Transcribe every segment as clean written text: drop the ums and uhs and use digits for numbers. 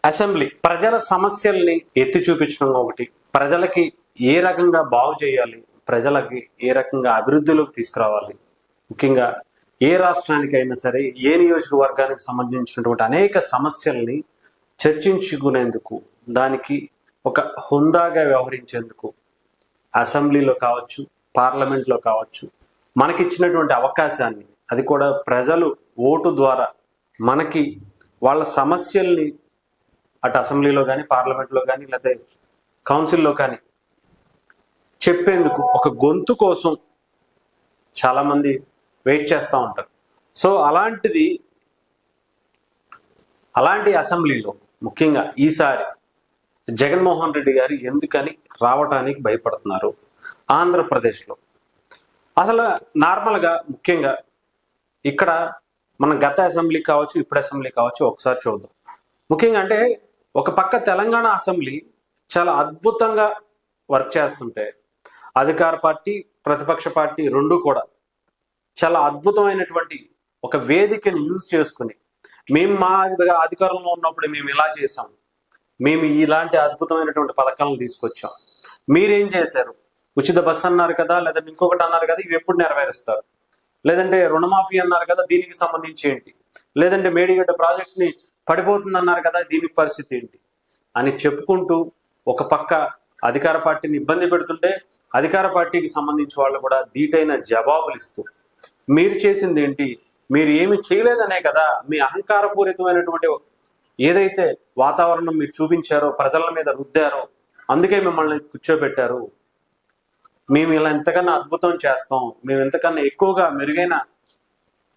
Assembly ప్రజల సమస్యల్ని ఎత్తి చూపించడం ఒకటి, ప్రజలకి ఏ రకంగా బాగు చేయాలి, ప్రజలకి ఏ రకంగా అభివృద్ధిలోకి తీసుకురావాలి, ముఖ్యంగా ఏ రాష్ట్రానికైనా సరే ఏ నియోజకవర్గానికి సంబంధించినటువంటి అనేక సమస్యల్ని చర్చించుకునేందుకు, దానికి ఒక హుందాగా వ్యవహరించేందుకు అసెంబ్లీలో కావచ్చు, పార్లమెంట్లో కావచ్చు మనకిచ్చినటువంటి అవకాశాన్ని, అది కూడా ప్రజలు ఓటు ద్వారా మనకి వాళ్ళ సమస్యల్ని అటు అసెంబ్లీలో కానీ, పార్లమెంట్లో కానీ, లేకపోతే కౌన్సిల్లో కానీ చెప్పేందుకు ఒక గొంతు కోసం చాలామంది వెయిట్ చేస్తూ ఉంటారు. సో అలాంటి అసెంబ్లీలో ముఖ్యంగా ఈసారి జగన్మోహన్ రెడ్డి గారు ఎందుకని రావటానికి భయపడుతున్నారు ఆంధ్రప్రదేశ్లో? అసలు నార్మల్గా ముఖ్యంగా ఇక్కడ మన గత అసెంబ్లీ కావచ్చు, ఇప్పుడు అసెంబ్లీ కావచ్చు, ఒకసారి చూద్దాం. ముఖ్యంగా అంటే ఒక పక్క తెలంగాణ అసెంబ్లీ చాలా అద్భుతంగా వర్క్ చేస్తుంటే, అధికార పార్టీ ప్రతిపక్ష పార్టీ రెండు కూడా చాలా అద్భుతమైనటువంటి ఒక వేదికను యూజ్ చేసుకుని, మేము మా అధికారంలో ఉన్నప్పుడు మేము ఇలా చేసాం, మేము ఇలాంటి అద్భుతమైనటువంటి పథకాలను తీసుకొచ్చాం, మీరేం చేశారు, ఉచిత బస్సు అన్నారు కదా, లేదంటే ఇంకొకటి అన్నారు కదా, ఇవి ఎప్పుడు నెరవేరుస్తారు, లేదంటే రుణమాఫీ అన్నారు కదా, దీనికి సంబంధించి ఏంటి, లేదంటే మేడిగడ్డ ప్రాజెక్ట్ని పడిపోతుంది అన్నారు కదా, దీని పరిస్థితి ఏంటి అని చెప్పుకుంటూ ఒక పక్క అధికార పార్టీని ఇబ్బంది పెడుతుంటే, అధికార పార్టీకి సంబంధించి వాళ్ళు కూడా ధీటైన జవాబులు ఇస్తూ మీరు చేసింది ఏంటి, మీరు ఏమి చేయలేదనే కదా, మీ అహంకారపూరితమైనటువంటి ఏదైతే వాతావరణం మీరు చూపించారో, ప్రజల మీద రుద్దారో, అందుకే మిమ్మల్ని కూర్చోబెట్టారు, మేము ఇలా ఎంతకన్నా అద్భుతం చేస్తాం, మేము ఎంతకన్నా ఎక్కువగా మెరుగైన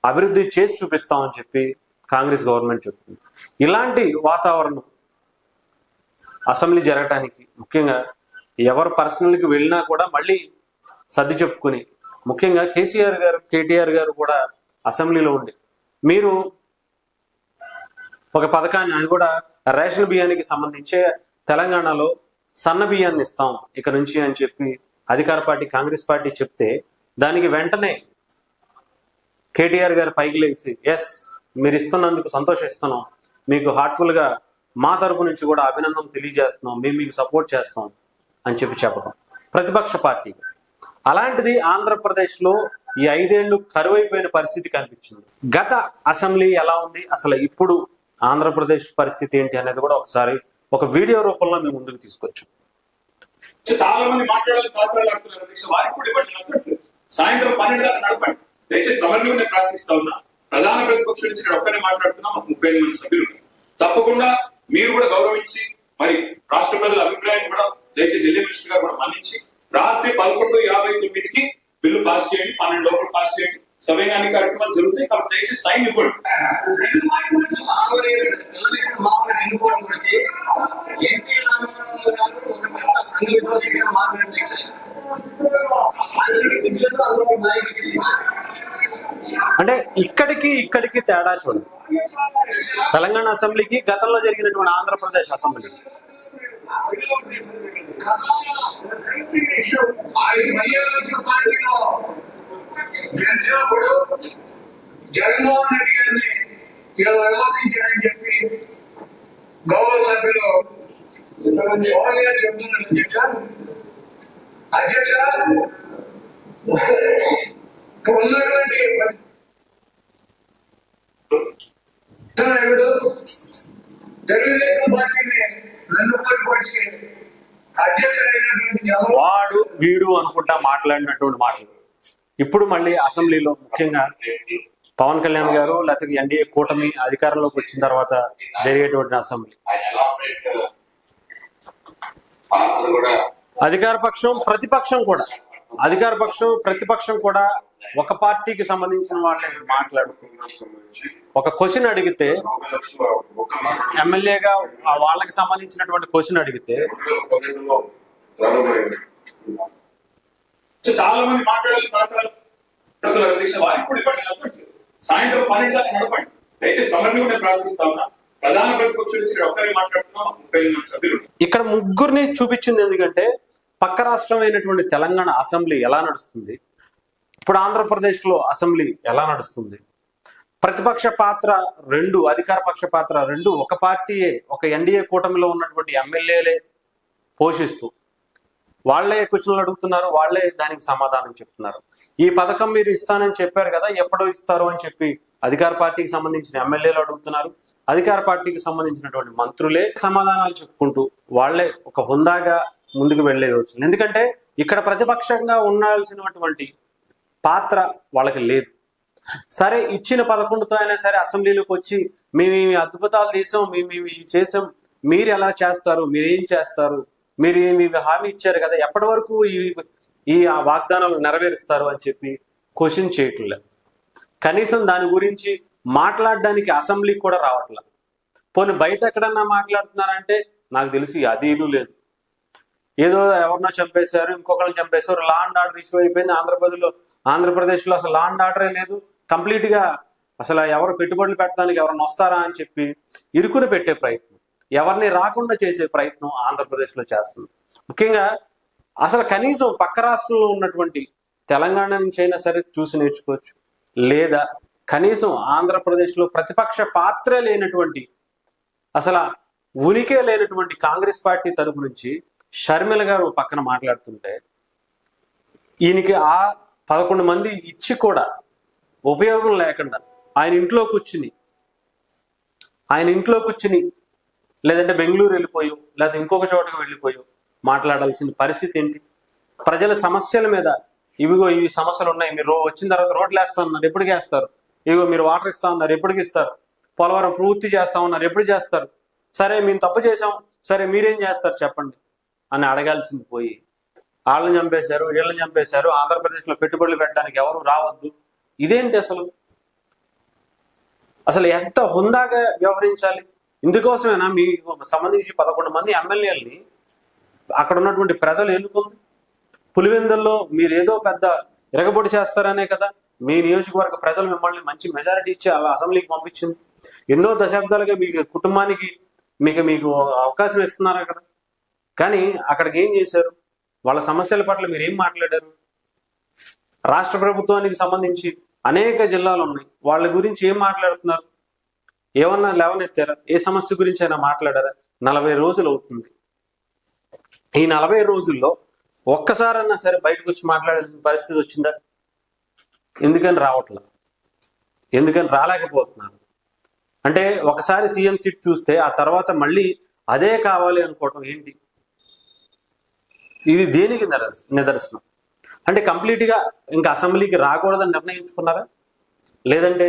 అభివృద్ధి చేసి చూపిస్తామని చెప్పి కాంగ్రెస్ గవర్నమెంట్ చెప్తుంది. ఇలాంటి వాతావరణం అసెంబ్లీ జరగటానికి, ముఖ్యంగా ఎవరు పర్సనల్కి వెళ్ళినా కూడా మళ్ళీ సర్ది చెప్పుకుని, ముఖ్యంగా కేటీఆర్ గారు కూడా అసెంబ్లీలో ఉండి మీరు ఒక పథకాన్ని, అది కూడా రేషన్ బియ్యానికి సంబంధించే తెలంగాణలో సన్న బియ్యాన్ని ఇస్తాం ఇక నుంచి అని చెప్పి అధికార పార్టీ కాంగ్రెస్ పార్టీ చెప్తే, దానికి వెంటనే కేటీఆర్ గారు పైకి లేచి ఎస్ మీరు ఇస్తున్నందుకు సంతోషిస్తున్నాం, మీకు హార్ట్ఫుల్గా మా తరపు నుంచి కూడా అభినందన తెలియజేస్తున్నాం, మేము మీకు సపోర్ట్ చేస్తాం అని చెప్పడం ప్రతిపక్ష పార్టీ. అలాంటిది ఆంధ్రప్రదేశ్లో ఈ 5 ఏళ్ళు కరువైపోయిన పరిస్థితి కనిపించింది. గత అసెంబ్లీ ఎలా ఉంది, అసలు ఇప్పుడు ఆంధ్రప్రదేశ్ పరిస్థితి ఏంటి అనేది కూడా ఒకసారి ఒక వీడియో రూపంలో మేము ముందుకు తీసుకొచ్చాం. చాలా మంది మాట్లాడాలి, వారికి కూడా ఇవ్వండి, సాయంత్రం 12 దాకా నడపండి. దయచేసి ఎవరిని నేను ప్రార్థిస్తా ఉన్నా, ప్రధాన ప్రతిపక్షం నుంచి ఇక్కడ ఒక్కనే మాట్లాడుతున్నా, మాకు 35 మంది సభ్యులు. తప్పకుండా మీరు కూడా గౌరవించి, మరి రాష్ట్ర ప్రజల అభిప్రాయం కూడా దయచేసి ఎల్ఏ మినిస్టర్ గారు కూడా మన్నించి, రాత్రి 11:59కి బిల్లు పాస్ చేయండి, 12 లోపల పాస్ చేయండి. సమయానికి కార్యక్రమాలు జరుగుతాయి కాబట్టి దయచేసి టైం ఇవ్వండి. అంటే ఇక్కడికి తేడా చూడండి. తెలంగాణ అసెంబ్లీకి గతంలో జరిగినటువంటి ఆంధ్రప్రదేశ్ అసెంబ్లీ గెలిచినప్పుడు జగన్మోహన్ రెడ్డి గారిని ఇలా విమర్శించారని చెప్పి గౌరవ సభ్యులు సోనియా చెప్తున్నారు. అధ్యక్ష ఉన్నటువంటి నాయకుడు తెలుగుదేశం పార్టీని వెన్నుపోటు అధ్యక్షుడైనటువంటి వాడు వీడు అనుకుంటా మాట్లాడినటువంటి మాటలు ఇప్పుడు మళ్ళీ అసెంబ్లీలో, ముఖ్యంగా పవన్ కళ్యాణ్ గారు లేకపోతే ఎన్డీఏ కూటమి అధికారంలోకి వచ్చిన తర్వాత జరిగేటువంటి అసెంబ్లీ, అధికార ప్రతిపక్షం కూడా ఒక పార్టీకి సంబంధించిన వాళ్ళే మాట్లాడుతున్నారు. ఒక క్వశ్చన్ అడిగితే, ఎమ్మెల్యేగా వాళ్ళకి సంబంధించినటువంటి క్వశ్చన్ అడిగితే చాలా మంది మాట్లాడాలి, వారికి కూడా ఇవ్వండి, సాయంత్రం 12 దాకా నడపండి. దయచేసి ఎవరిని కూడా ప్రార్థిస్తా ఉన్నా, ప్రధాన ప్రతిపక్షం నుంచి ఇక్కడ ఒక్కరే మాట్లాడుతున్నాం, 35 మంది సభ్యులు. ఇక్కడ ముగ్గురిని చూపించింది ఎందుకంటే, పక్క రాష్ట్రం అయినటువంటి తెలంగాణ అసెంబ్లీ ఎలా నడుస్తుంది, ఇప్పుడు ఆంధ్రప్రదేశ్లో అసెంబ్లీ ఎలా నడుస్తుంది, ప్రతిపక్ష పాత్ర రెండు, అధికార పక్ష పాత్ర రెండు ఒక పార్టీయే, ఒక ఎన్డీఏ కూటమిలో ఉన్నటువంటి ఎమ్మెల్యేలే పోషిస్తూ వాళ్లే క్వశ్చన్లు అడుగుతున్నారు, వాళ్లే దానికి సమాధానం చెప్తున్నారు. ఈ పథకం మీరు ఇస్తానని చెప్పారు కదా, ఎప్పుడో ఇస్తారు అని చెప్పి అధికార పార్టీకి సంబంధించిన ఎమ్మెల్యేలు అడుగుతున్నారు. అధికార పార్టీకి సంబంధించినటువంటి మంత్రులే సమాధానాలు చెప్పుకుంటూ వాళ్లే ఒక హుందాగా ముందుకు వెళ్లేది వచ్చింది. ఎందుకంటే ఇక్కడ ప్రతిపక్షంగా ఉండాల్సినటువంటి పాత్ర వాళ్ళకి లేదు. సరే, ఇచ్చిన 11తో అయినా సరే అసెంబ్లీలోకి వచ్చి మేము ఈ అద్భుతాలు తీసాం, మేము ఇవి చేసాం, మీరు ఎలా చేస్తారు, మీరు ఏం చేస్తారు, మీరు ఇవి హామీ ఇచ్చారు కదా, ఎప్పటి వరకు ఈ వాగ్దానాలు నెరవేరుస్తారు అని చెప్పి క్వశ్చన్ చేయట్లేదు. కనీసం దాని గురించి మాట్లాడడానికి అసెంబ్లీకి కూడా రావట్లేదు. పోనీ బయట ఎక్కడన్నా మాట్లాడుతున్నారంటే నాకు తెలిసి అదీలు లేదు. ఏదో ఎవరినో చంపేశారు, ఇంకొకరిని చంపేశారు, లా అండ్ ఆర్డర్ ఇష్యూ అయిపోయింది. ఆంధ్రప్రదేశ్లో అసలు లా అండ్ ఆర్డరే లేదు. కంప్లీట్ గా అసలు ఎవరు పెట్టుబడులు పెట్టడానికి ఎవరైనా వస్తారా అని చెప్పి ఇరుకుని పెట్టే ప్రయత్నం, ఎవరిని రాకుండా చేసే ప్రయత్నం ఆంధ్రప్రదేశ్లో చేస్తుంది. ముఖ్యంగా అసలు కనీసం పక్క రాష్ట్రంలో ఉన్నటువంటి తెలంగాణ నుంచి అయినా సరే చూసి నేర్చుకోవచ్చు, లేదా కనీసం ఆంధ్రప్రదేశ్లో ప్రతిపక్ష పాత్రే లేనటువంటి, అసలు ఉనికే లేనటువంటి కాంగ్రెస్ పార్టీ తరపు నుంచి షర్మిల గారు పక్కన మాట్లాడుతుంటే ఈయనకి ఆ 11 మంది ఇచ్చి కూడా ఉపయోగం లేకుండా ఆయన ఇంట్లో కూర్చుని లేదంటే బెంగళూరు వెళ్ళిపోయో లేదా ఇంకొక చోటకు వెళ్ళిపోయో మాట్లాడాల్సిన పరిస్థితి ఏంటి? ప్రజల సమస్యల మీద ఇవిగో ఇవి సమస్యలు ఉన్నాయి, మీరు వచ్చిన తర్వాత రోడ్లు వేస్తా ఉన్నారు, ఎప్పటికి వేస్తారు, ఇగో మీరు వాటర్ ఇస్తా ఉన్నారు, ఎప్పటికి ఇస్తారు, పోలవరం పూర్తి చేస్తా ఉన్నారు, ఎప్పుడు చేస్తారు, సరే మేము తప్పు చేసాం, సరే మీరేం చేస్తారు చెప్పండి అని అడగాల్సింది పోయి వాళ్ళని చంపేశారు, వీళ్ళని చంపేశారు, ఆంధ్రప్రదేశ్లో పెట్టుబడులు పెట్టడానికి ఎవరు రావద్దు. ఇదేంటి అసలు ఎంత హుందాగా వ్యవహరించాలి? ఇందుకోసమేనా మీ సంబంధించి 11 మంది ఎమ్మెల్యేలని అక్కడ ఉన్నటువంటి ప్రజలు ఎన్నుకుంది? పులివెందుల్లో మీరు ఏదో పెద్ద ఇరగబొడి చేస్తారనే కదా మీ నియోజకవర్గ ప్రజలు మిమ్మల్ని మంచి మెజారిటీ ఇచ్చి అసెంబ్లీకి పంపించింది. ఎన్నో దశాబ్దాలుగా మీకు కుటుంబానికి మీకు అవకాశం ఇస్తున్నారు అక్కడ. కానీ అక్కడికి ఏం చేశారు? వాళ్ళ సమస్యల పట్ల మీరు ఏం మాట్లాడారు? రాష్ట్ర ప్రభుత్వానికి సంబంధించి అనేక జిల్లాలు ఉన్నాయి, వాళ్ళ గురించి ఏం మాట్లాడుతున్నారు? ఏమన్నా లేవనెత్తారా? ఏ సమస్య గురించి అయినా మాట్లాడారా? 40 రోజులు అవుతుంది. ఈ 40 రోజుల్లో ఒక్కసారన్నా సరే బయటకు వచ్చి మాట్లాడాల్సిన పరిస్థితి వచ్చిందా? ఎందుకని రాలేకపోతున్నారు? అంటే ఒకసారి సీఎం సీట్ చూస్తే ఆ తర్వాత మళ్ళీ అదే కావాలి అనుకోవటం ఏంటి? ఇది దేనికి నిదర్శనం? అంటే కంప్లీట్గా ఇంకా అసెంబ్లీకి రాకూడదని నిర్ణయించుకున్నారా? లేదంటే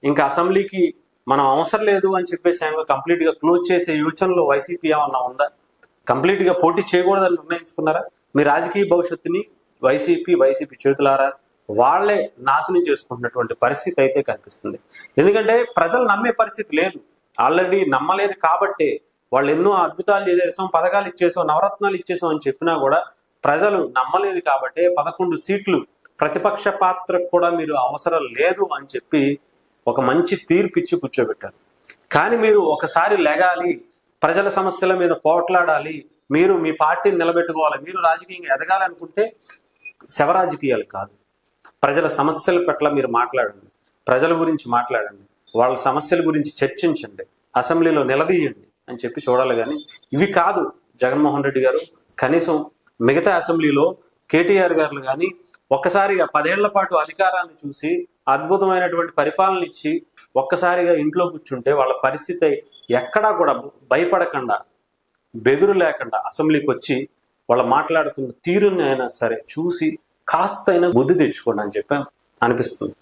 ఇంకా అసెంబ్లీకి మనం అవసరం లేదు అని చెప్పేసి కంప్లీట్గా క్లోజ్ చేసే యోచనలో వైసీపీ ఏమన్నా ఉందా? కంప్లీట్గా పోటీ చేయకూడదని నిర్ణయించుకున్నారా? మీ రాజకీయ భవిష్యత్తుని వైసీపీ చేతులారా వాళ్లే నాశనం చేసుకుంటున్నటువంటి పరిస్థితి అయితే కనిపిస్తుంది. ఎందుకంటే ప్రజలు నమ్మే పరిస్థితి లేదు, ఆల్రెడీ నమ్మలేదు కాబట్టే వాళ్ళు ఎన్నో అద్భుతాలు చేసేసాం, పథకాలు ఇచ్చేసాం, నవరత్నాలు ఇచ్చేసాం అని చెప్పినా కూడా ప్రజలు నమ్మలేదు కాబట్టి 11 సీట్లు ప్రతిపక్ష పాత్రకు కూడా మీరు అవసరం లేదు అని చెప్పి ఒక మంచి తీర్పు ఇచ్చి కూర్చోబెట్టారు. కానీ మీరు ఒకసారి లెగాలి, ప్రజల సమస్యల మీద పోట్లాడాలి, మీరు మీ పార్టీని నిలబెట్టుకోవాలి, మీరు రాజకీయంగా ఎదగాలనుకుంటే శవరాజకీయాలు కాదు, ప్రజల సమస్యల పట్ల మీరు మాట్లాడండి, ప్రజల గురించి మాట్లాడండి, వాళ్ళ సమస్యల గురించి చర్చించండి, అసెంబ్లీలో నిలదీయండి అని చెప్పి చూడాలి. కానీ ఇవి కాదు. జగన్మోహన్ రెడ్డి గారు కనీసం మిగతా అసెంబ్లీలో కేటీఆర్ గారు కానీ ఒక్కసారిగా 10 ఏళ్ల పాటు అధికారాన్ని చూసి అద్భుతమైనటువంటి పరిపాలన ఇచ్చి ఒక్కసారిగా ఇంట్లో కూర్చుంటే వాళ్ళ పరిస్థితి ఎక్కడా కూడా భయపడకుండా, బెదురు లేకుండా అసెంబ్లీకి వచ్చి వాళ్ళు మాట్లాడుతున్న తీరుని అయినా సరే చూసి కాస్తైనా బుద్ధి తెచ్చుకోండి అని చెప్పి అనిపిస్తుంది.